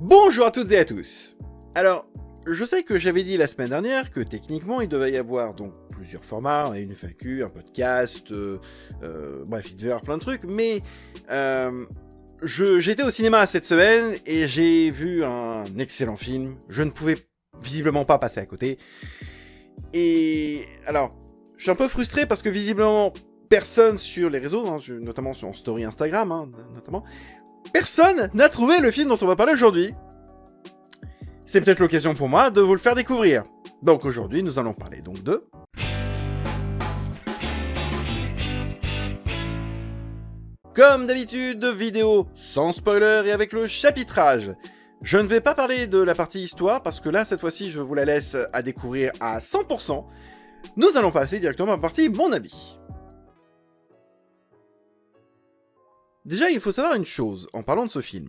Bonjour à toutes et à tous. Alors, je sais que j'avais dit la semaine dernière que techniquement il devait y avoir donc plusieurs formats, une FAQ, un podcast, bref, il devait y avoir plein de trucs, mais j'étais au cinéma cette semaine et j'ai vu un excellent film. Je ne pouvais visiblement pas passer à côté. Et alors, je suis un peu frustré parce que visiblement personne sur les réseaux, notamment sur story Instagram, notamment, personne n'a trouvé le film dont on va parler aujourd'hui. C'est peut-être l'occasion pour moi de vous le faire découvrir. Donc aujourd'hui, nous allons parler donc de... Comme d'habitude, vidéo sans spoiler et avec le chapitrage. Je ne vais pas parler de la partie histoire parce que là, cette fois-ci, je vous la laisse à découvrir à 100%. Nous allons passer directement à la partie mon avis. Déjà, il faut savoir une chose en parlant de ce film.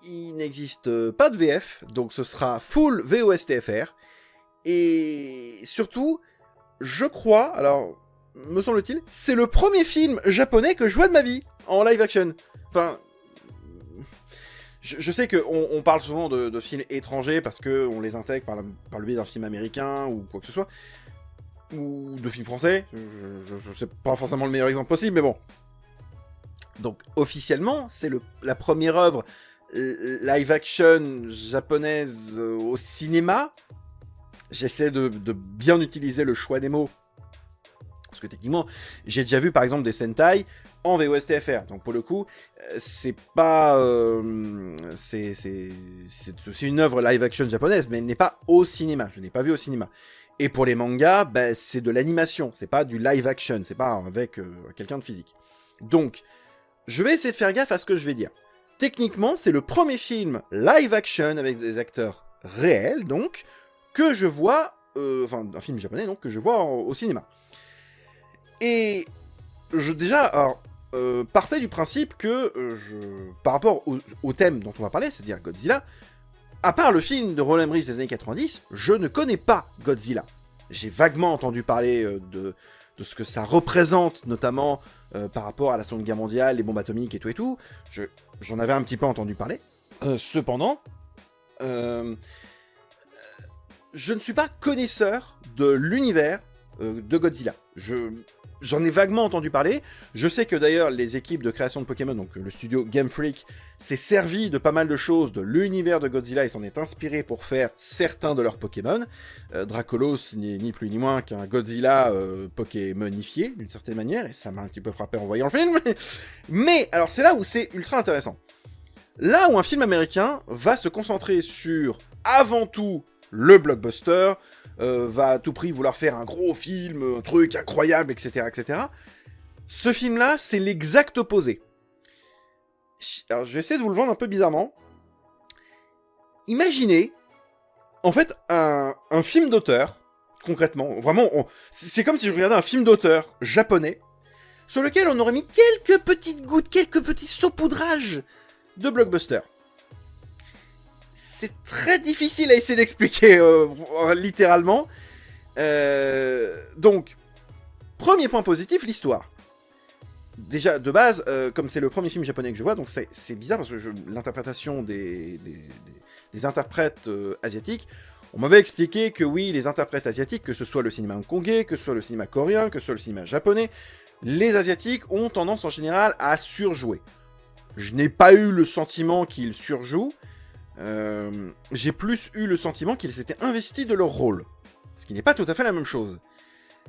Il n'existe pas de VF, donc ce sera full VOSTFR. Et surtout, je crois, alors, me semble-t-il, c'est le premier film japonais que je vois de ma vie, en live action. Enfin, je sais qu'on parle souvent de films étrangers parce qu'on les intègre par le biais d'un film américain ou quoi que ce soit. Ou de films français. Je sais pas forcément le meilleur exemple possible, mais bon. Donc, officiellement, c'est la première œuvre live-action japonaise au cinéma. J'essaie de bien utiliser le choix des mots. Parce que techniquement, j'ai déjà vu par exemple des Sentai en VOSTFR. Donc pour le coup, c'est pas... c'est une œuvre live-action japonaise, mais elle n'est pas au cinéma. Je ne l'ai pas vu au cinéma. Et pour les mangas, c'est de l'animation. C'est pas du live-action. C'est pas avec quelqu'un de physique. Donc, je vais essayer de faire gaffe à ce que je vais dire. Techniquement, c'est le premier film live-action avec des acteurs réels, donc, que je vois, enfin, un film japonais, donc, que je vois au cinéma. Et déjà, alors, partais du principe que, par rapport au thème dont on va parler, c'est-à-dire Godzilla, à part le film de Roland Emmerich des années 90, je ne connais pas Godzilla. J'ai vaguement entendu parler de ce que ça représente, notamment par rapport à la Seconde Guerre mondiale, les bombes atomiques et tout. J'en avais un petit peu entendu parler. Cependant, je ne suis pas connaisseur de l'univers de Godzilla. J'en ai vaguement entendu parler. Je sais que d'ailleurs les équipes de création de Pokémon, donc le studio Game Freak, s'est servi de pas mal de choses de l'univers de Godzilla et s'en est inspiré pour faire certains de leurs Pokémon. Dracolos n'est ni plus ni moins qu'un Godzilla Pokémonifié, d'une certaine manière, et ça m'a un petit peu frappé en voyant le film. Mais, alors c'est là où c'est ultra intéressant. Là où un film américain va se concentrer sur, avant tout, le blockbuster, va à tout prix vouloir faire un gros film, un truc incroyable, etc., etc. Ce film-là, c'est l'exact opposé. Alors, je vais essayer de vous le vendre un peu bizarrement. Imaginez, en fait, un film d'auteur, concrètement, vraiment, c'est comme si je regardais un film d'auteur japonais, sur lequel on aurait mis quelques petites gouttes, quelques petits saupoudrages de blockbuster. C'est très difficile à essayer d'expliquer, littéralement. Donc, premier point positif, l'histoire. Déjà, de base, comme c'est le premier film japonais que je vois, donc c'est bizarre parce que l'interprétation des interprètes asiatiques, on m'avait expliqué que oui, les interprètes asiatiques, que ce soit le cinéma hongkongais, que ce soit le cinéma coréen, que ce soit le cinéma japonais, les asiatiques ont tendance en général à surjouer. Je n'ai pas eu le sentiment qu'ils surjouent, j'ai plus eu le sentiment qu'ils s'étaient investis de leur rôle. Ce qui n'est pas tout à fait la même chose.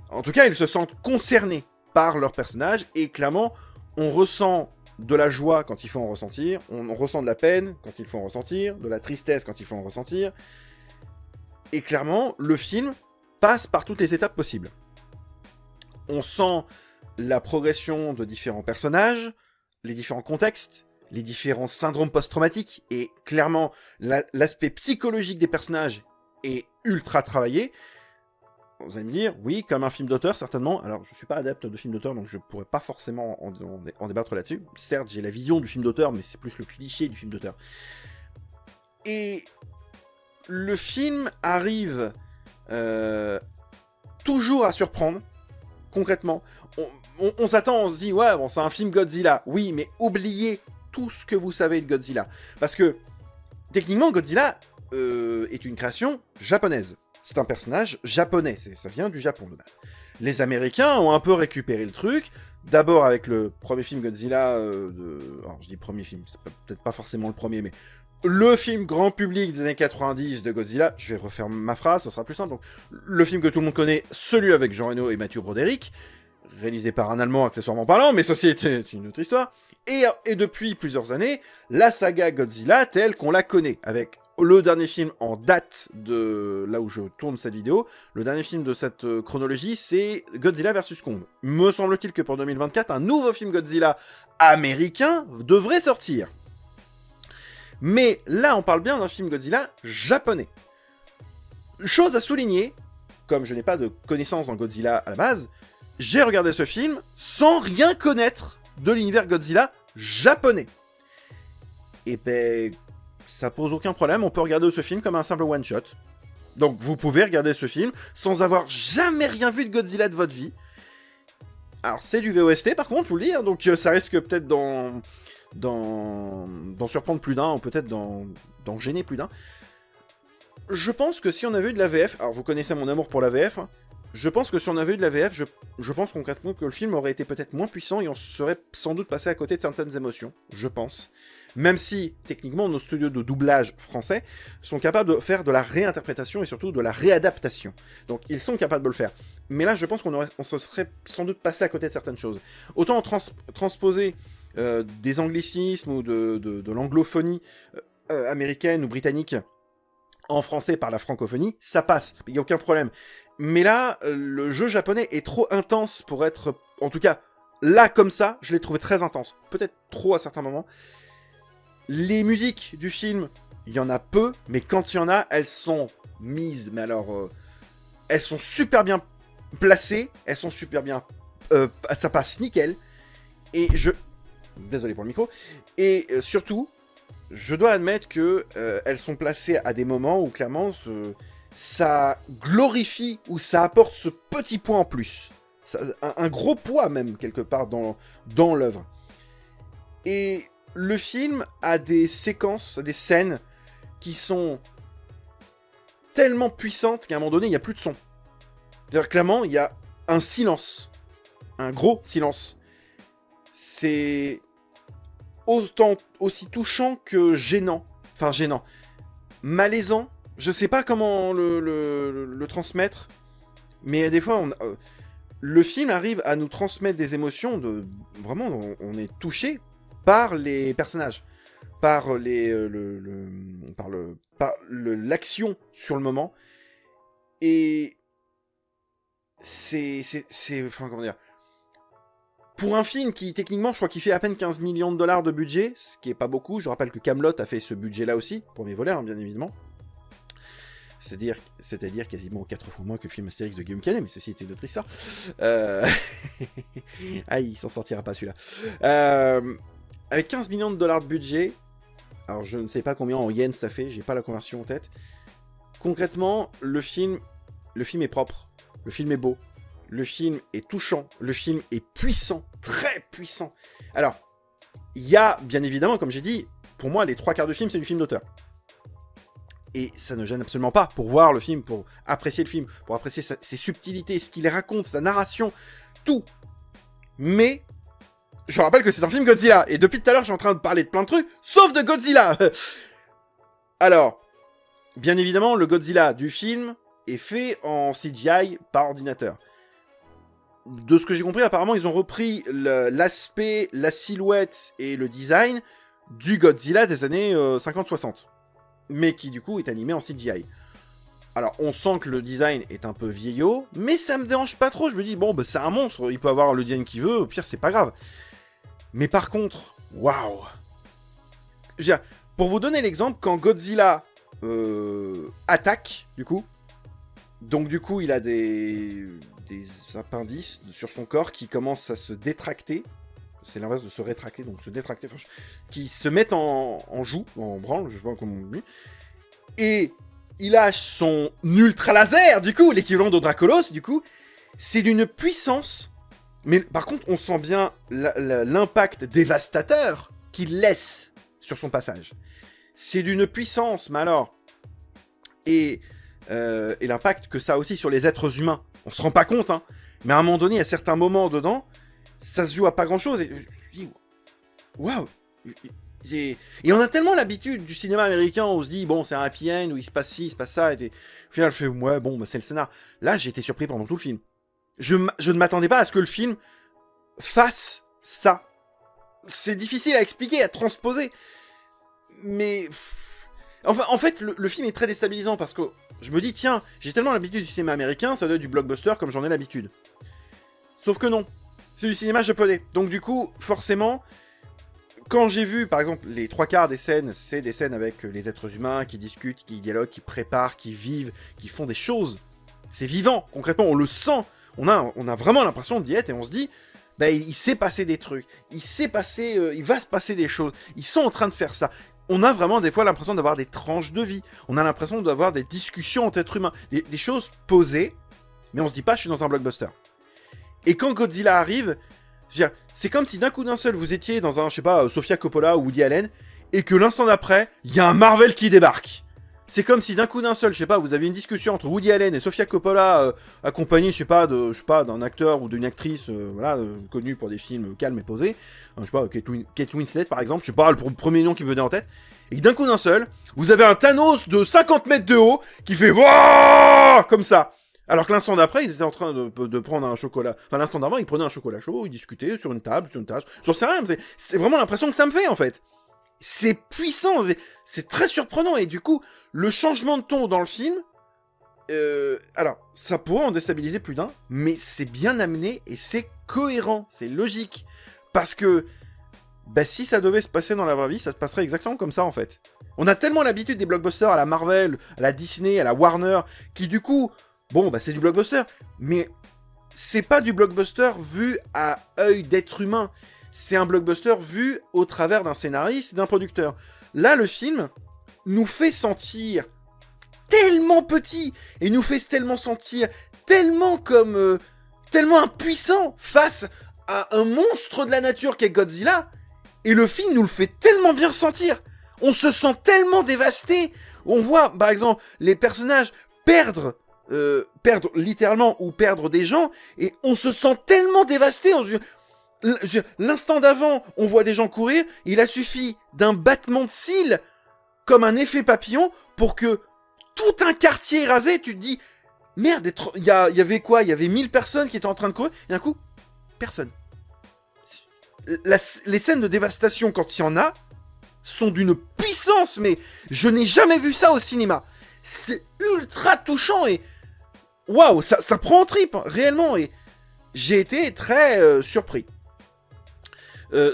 En tout cas, ils se sentent concernés par leur personnage, et clairement, on ressent de la joie quand il faut en ressentir, on ressent de la peine quand il faut en ressentir, de la tristesse quand il faut en ressentir, et clairement, le film passe par toutes les étapes possibles. On sent la progression de différents personnages, les différents contextes, les différents syndromes post-traumatiques, et clairement, l'aspect psychologique des personnages est ultra travaillé. Vous allez me dire, oui, comme un film d'auteur, certainement. Alors, je suis pas adepte de films d'auteur, donc je pourrais pas forcément en débattre là-dessus. Certes, j'ai la vision du film d'auteur, mais c'est plus le cliché du film d'auteur. Et le film arrive toujours à surprendre, concrètement. On s'attend, on se dit, ouais, bon, c'est un film Godzilla. Oui, mais oubliez tout ce que vous savez de Godzilla. Parce que, techniquement, Godzilla est une création japonaise. C'est un personnage japonais, ça vient du Japon de base. Les Américains ont un peu récupéré le truc, d'abord avec le premier film Godzilla alors je dis premier film, c'est peut-être pas forcément le premier, mais le film grand public des années 90 de Godzilla, je vais refaire ma phrase, ce sera plus simple. Donc, le film que tout le monde connaît, celui avec Jean Reno et Mathieu Broderick, réalisé par un Allemand accessoirement parlant, mais ceci était une autre histoire. Et depuis plusieurs années, la saga Godzilla telle qu'on la connaît, avec le dernier film en date de là où je tourne cette vidéo, le dernier film de cette chronologie, c'est Godzilla vs Kong. Me semble-t-il que pour 2024, un nouveau film Godzilla américain devrait sortir. Mais là, on parle bien d'un film Godzilla japonais. Chose à souligner, comme je n'ai pas de connaissances dans Godzilla à la base, j'ai regardé ce film sans rien connaître de l'univers Godzilla japonais. Et ben, ça pose aucun problème, on peut regarder ce film comme un simple one-shot. Donc vous pouvez regarder ce film sans avoir jamais rien vu de Godzilla de votre vie. Alors c'est du VOST par contre, je vous le dis, hein, donc ça risque peut-être d'en surprendre plus d'un, ou peut-être d'en gêner plus d'un. Je pense que si on avait eu de la VF, alors vous connaissez mon amour pour la VF, hein, je pense que si on avait eu de la VF, je pense concrètement que le film aurait été peut-être moins puissant et on serait sans doute passé à côté de certaines émotions, je pense. Même si, techniquement, nos studios de doublage français sont capables de faire de la réinterprétation et surtout de la réadaptation. Donc, ils sont capables de le faire. Mais là, je pense qu'on se serait sans doute passé à côté de certaines choses. Autant transposer des anglicismes ou de l'anglophonie américaine ou britannique en français par la francophonie, ça passe, il n'y a aucun problème. Mais là, le jeu japonais est trop intense pour être... En tout cas, là, comme ça, je l'ai trouvé très intense. Peut-être trop à certains moments. Les musiques du film, il y en a peu, mais quand il y en a, elles sont mises. Mais alors, elles sont super bien placées, elles sont super bien... ça passe nickel. Et je... Désolé pour le micro. Et surtout, je dois admettre que elles sont placées à des moments où clairement ça glorifie ou ça apporte ce petit point en plus. Un gros poids même quelque part dans l'œuvre. Et le film a des séquences, des scènes qui sont tellement puissantes qu'à un moment donné il n'y a plus de son. C'est-à-dire clairement il y a un silence. Un gros silence. C'est autant aussi touchant que gênant. Enfin gênant. Malaisant. Je sais pas comment le transmettre. Mais des fois, le film arrive à nous transmettre des émotions de... Vraiment, on est touché par les personnages. Par l'action sur le moment. Et... Enfin, comment dire... Pour un film qui, techniquement, je crois qu'il fait à peine 15 millions de dollars de budget, ce qui est pas beaucoup, je rappelle que Kaamelott a fait ce budget-là aussi, premier volet, hein, bien évidemment. C'est-à-dire quasiment 4 fois moins que le film Astérix de Guillaume Canet, mais ceci était une autre histoire. Ah, il s'en sortira pas celui-là. Avec 15 millions de dollars de budget, alors je ne sais pas combien en yens ça fait, j'ai pas la conversion en tête. Concrètement, le film est propre, le film est beau. Le film est touchant, le film est puissant, très puissant. Alors, il y a, bien évidemment, comme j'ai dit, pour moi, les 3 quarts du film, c'est du film d'auteur. Et ça ne gêne absolument pas pour voir le film, pour apprécier le film, pour apprécier ses subtilités, ce qu'il raconte, sa narration, tout. Mais, je rappelle que c'est un film Godzilla, et depuis tout à l'heure, je suis en train de parler de plein de trucs, sauf de Godzilla. Alors, bien évidemment, le Godzilla du film est fait en CGI par ordinateur. De ce que j'ai compris, apparemment, ils ont repris l'aspect, la silhouette et le design du Godzilla des années 50-60. Mais qui, du coup, est animé en CGI. Alors, on sent que le design est un peu vieillot, mais ça me dérange pas trop. Je me dis, bon, bah, c'est un monstre, il peut avoir le design qu'il veut, au pire, c'est pas grave. Mais par contre, waouh! Pour vous donner l'exemple, quand Godzilla attaque, du coup, donc du coup, il a des appendices sur son corps qui commencent à se détracter. C'est l'inverse de se rétracter, donc se détracter, enfin, qui se mettent en joue, en branle, je sais pas comment on dit. Et il lâche son ultra laser, du coup, l'équivalent de Dracolos, du coup. C'est d'une puissance, mais par contre, on sent bien l'impact dévastateur qu'il laisse sur son passage. C'est d'une puissance, mais alors... Et l'impact que ça a aussi sur les êtres humains. On se rend pas compte, hein. Mais à un moment donné, à certains moments dedans, ça se joue à pas grand-chose. Et je dis, waouh. Et on a tellement l'habitude du cinéma américain, où on se dit, bon, c'est un happy end, où il se passe ci, il se passe ça. Et au final, je fais, ouais, bon, bah, c'est le scénar. Là, j'ai été surpris pendant tout le film. Je ne m'attendais pas à ce que le film fasse ça. C'est difficile à expliquer, à transposer. Mais... Enfin, en fait, le film est très déstabilisant parce que je me dis, tiens, j'ai tellement l'habitude du cinéma américain, ça doit être du blockbuster comme j'en ai l'habitude. Sauf que non, c'est du cinéma japonais. Donc du coup, forcément, quand j'ai vu, par exemple, les 3/4 des scènes, c'est des scènes avec les êtres humains qui discutent, qui dialoguent, qui préparent, qui vivent, qui font des choses. C'est vivant, concrètement, on le sent. On a vraiment l'impression d'y être et on se dit, bah, il s'est passé des trucs, il va se passer des choses, ils sont en train de faire ça. On a vraiment des fois l'impression d'avoir des tranches de vie, on a l'impression d'avoir des discussions entre êtres humains, des choses posées, mais on se dit pas, je suis dans un blockbuster. Et quand Godzilla arrive, c'est comme si d'un coup d'un seul, vous étiez dans un, je sais pas, Sofia Coppola ou Woody Allen, et que l'instant d'après, il y a un Marvel qui débarque. C'est comme si d'un coup d'un seul, je sais pas, vous aviez une discussion entre Woody Allen et Sofia Coppola, accompagnée, je sais pas, d'un acteur ou d'une actrice, connue pour des films calmes et posés. Je sais pas, Kate Winslet par exemple, je sais pas, le premier nom qui me venait en tête. Et d'un coup d'un seul, vous avez un Thanos de 50 mètres de haut qui fait wouah comme ça. Alors que l'instant d'après, ils étaient en train de prendre un chocolat. Enfin, l'instant d'avant, ils prenaient un chocolat chaud, ils discutaient sur une table, j'en sais rien, mais c'est vraiment l'impression que ça me fait en fait. C'est puissant, c'est très surprenant, et du coup, le changement de ton dans le film, alors, ça pourrait en déstabiliser plus d'un, mais c'est bien amené, et c'est cohérent, c'est logique, parce que, bah, si ça devait se passer dans la vraie vie, ça se passerait exactement comme ça, en fait. On a tellement l'habitude des blockbusters à la Marvel, à la Disney, à la Warner, qui du coup, bon, bah, c'est du blockbuster, mais c'est pas du blockbuster vu à œil d'être humain. C'est un blockbuster vu au travers d'un scénariste et d'un producteur. Là, le film nous fait sentir tellement petit, et nous fait tellement sentir tellement comme... tellement impuissant face à un monstre de la nature qu'est Godzilla, et le film nous le fait tellement bien ressentir. On se sent tellement dévasté. On voit, par exemple, les personnages perdre littéralement, ou perdre des gens, et on se sent tellement dévasté. L'instant d'avant, on voit des gens courir, il a suffi d'un battement de cils, comme un effet papillon, pour que tout un quartier est rasé. Tu te dis, merde, il y avait quoi? Il y avait 1000 personnes qui étaient en train de courir, et d'un coup, personne. Les scènes de dévastation, quand il y en a, sont d'une puissance, mais je n'ai jamais vu ça au cinéma. C'est ultra touchant, et waouh, ça prend en trip, hein, réellement, et j'ai été très surpris.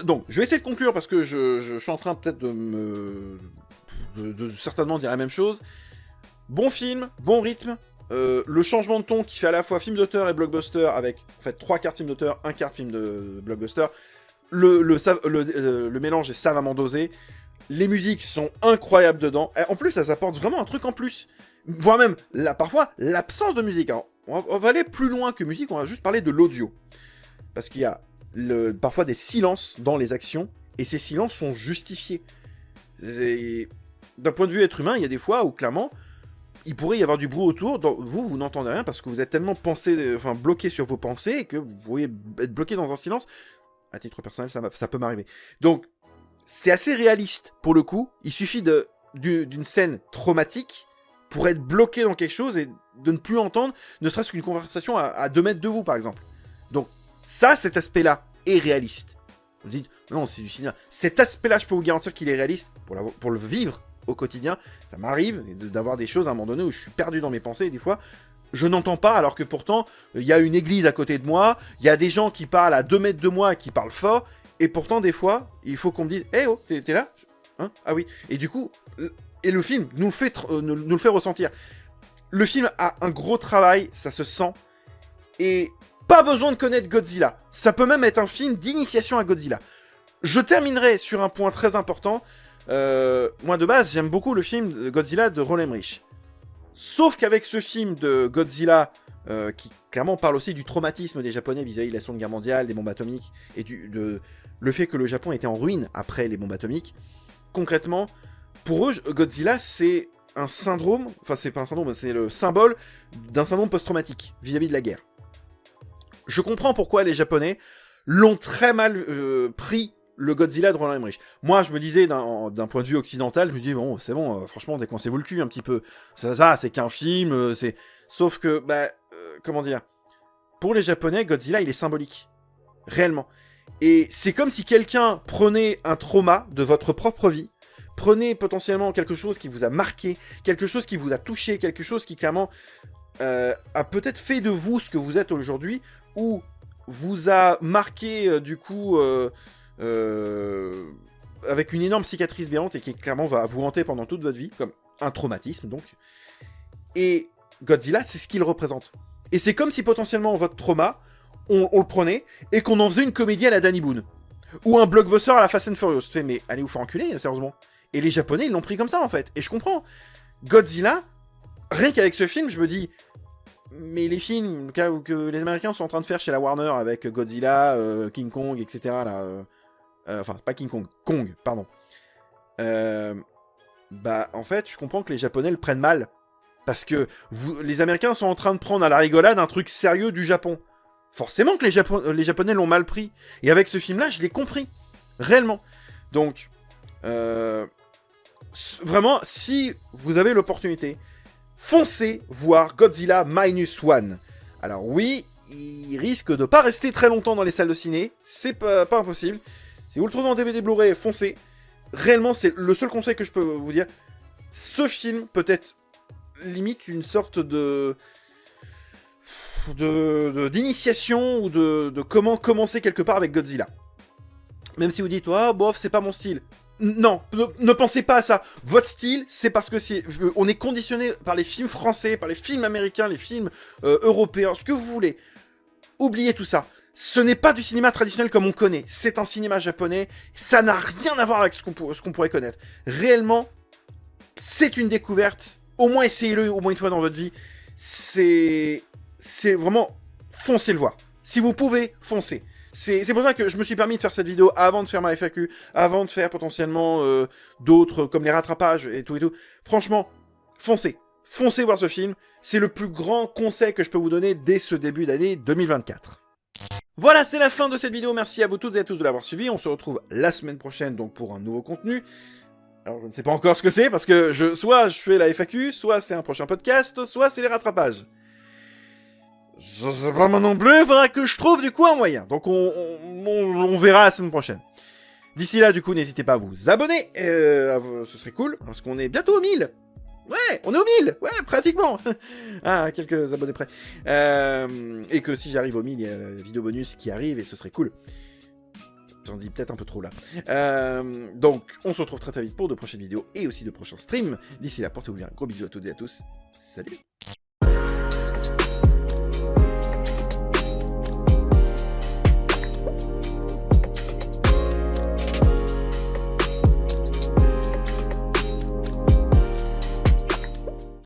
Donc, je vais essayer de conclure parce que je suis en train peut-être de certainement dire la même chose. Bon film, bon rythme, le changement de ton qui fait à la fois film d'auteur et blockbuster avec, en fait, 3/4 film d'auteur, 1/4 film de blockbuster. Le mélange est savamment dosé. Les musiques sont incroyables dedans. Et en plus, ça apporte vraiment un truc en plus. Voire même, parfois, l'absence de musique. Alors, on va aller plus loin que musique, on va juste parler de l'audio. Parce qu'il y a parfois des silences dans les actions, et ces silences sont justifiés. D'un point de vue être humain, il y a des fois où, clairement, il pourrait y avoir du bruit autour, vous n'entendez rien parce que vous êtes tellement bloqué sur vos pensées que vous pourriez être bloqué dans un silence. À titre personnel, ça peut m'arriver. Donc, c'est assez réaliste, pour le coup. Il suffit d'une scène traumatique pour être bloqué dans quelque chose et de ne plus entendre, ne serait-ce qu'une conversation à 2 mètres de vous, par exemple. Donc, ça, cet aspect-là est réaliste. Vous dites, non, c'est du cinéma. Cet aspect-là, je peux vous garantir qu'il est réaliste pour le vivre au quotidien. Ça m'arrive d'avoir des choses à un moment donné où je suis perdu dans mes pensées, et des fois, je n'entends pas, alors que pourtant, il y a une église à côté de moi, il y a des gens qui parlent à 2 mètres de moi et qui parlent fort, et pourtant, des fois, il faut qu'on me dise, hey, oh, t'es là, hein? Ah oui. Et du coup, et le film nous le fait ressentir. Le film a un gros travail, ça se sent, et pas besoin de connaître Godzilla. Ça peut même être un film d'initiation à Godzilla. Je terminerai sur un point très important. Moi, de base, j'aime beaucoup le film Godzilla de Roland Emmerich. Sauf qu'avec ce film de Godzilla, qui clairement parle aussi du traumatisme des Japonais vis-à-vis de la Seconde Guerre mondiale, des bombes atomiques, et le fait que le Japon était en ruine après les bombes atomiques, concrètement, pour eux, Godzilla, c'est un syndrome, enfin c'est pas un syndrome, c'est le symbole d'un syndrome post-traumatique vis-à-vis de la guerre. Je comprends pourquoi les Japonais l'ont très mal pris, le Godzilla de Roland Emmerich. Moi, je me disais, d'un point de vue occidental, je me dis, bon, c'est bon, franchement, décoincez-vous le cul un petit peu. Ça c'est qu'un film, c'est... Sauf que, comment dire, pour les Japonais, Godzilla, il est symbolique. Réellement. Et c'est comme si quelqu'un prenait un trauma de votre propre vie, prenez potentiellement quelque chose qui vous a marqué, quelque chose qui vous a touché, quelque chose qui clairement a peut-être fait de vous ce que vous êtes aujourd'hui, ou vous a marqué du coup avec une énorme cicatrice béante et qui clairement va vous hanter pendant toute votre vie, comme un traumatisme donc. Et Godzilla, c'est ce qu'il représente. Et c'est comme si potentiellement votre trauma, on le prenait et qu'on en faisait une comédie à la Danny Boone. Ou un blockbuster à la Fast and Furious. Tu fais, mais allez vous faire enculer, sérieusement. Et les Japonais, ils l'ont pris comme ça, en fait. Et je comprends. Godzilla, rien qu'avec ce film, je me dis... Mais les films que les Américains sont en train de faire chez la Warner, avec Godzilla, King Kong, etc., là... enfin, pas King Kong, Kong, pardon. En fait, je comprends que les Japonais le prennent mal. Parce que les Américains sont en train de prendre à la rigolade un truc sérieux du Japon. Forcément que les Japonais l'ont mal pris. Et avec ce film-là, je l'ai compris. Réellement. Donc, vraiment, si vous avez l'opportunité, foncez voir Godzilla Minus One. Alors oui, il risque de pas rester très longtemps dans les salles de ciné. C'est pas impossible. Si vous le trouvez en DVD Blu-ray, foncez. Réellement, c'est le seul conseil que je peux vous dire. Ce film peut être limite une sorte d'initiation ou de comment commencer quelque part avec Godzilla. Même si vous dites, ah, bof, c'est pas mon style. Non, ne pensez pas à ça. Votre style, c'est parce que on est conditionné par les films français, par les films américains, les films européens, ce que vous voulez. Oubliez tout ça. Ce n'est pas du cinéma traditionnel comme on connaît. C'est un cinéma japonais. Ça n'a rien à voir avec ce qu'on pourrait connaître. Réellement, c'est une découverte. Au moins essayez-le au moins une fois dans votre vie. C'est vraiment... Foncez le voir. Si vous pouvez, foncez. C'est pour ça que je me suis permis de faire cette vidéo avant de faire ma FAQ, avant de faire potentiellement d'autres comme les rattrapages et tout et tout. Franchement, foncez. Foncez voir ce film. C'est le plus grand conseil que je peux vous donner dès ce début d'année 2024. Voilà, c'est la fin de cette vidéo. Merci à vous toutes et à tous de l'avoir suivi. On se retrouve la semaine prochaine donc pour un nouveau contenu. Alors, je ne sais pas encore ce que c'est, parce que soit je fais la FAQ, soit c'est un prochain podcast, soit c'est les rattrapages. Je sais pas moi non plus, il faudra que je trouve du coup un moyen. Donc on verra la semaine prochaine. D'ici là, du coup, n'hésitez pas à vous abonner, ce serait cool, parce qu'on est bientôt aux 1000. Ouais, on est aux 1000, ouais, pratiquement. Ah, quelques abonnés près. Et que si j'arrive aux 1000, il y a la vidéo bonus qui arrive, et ce serait cool. J'en dis peut-être un peu trop là. Donc, on se retrouve très très vite pour de prochaines vidéos et aussi de prochains streams. D'ici là, portez-vous bien. Gros bisous à toutes et à tous. Salut!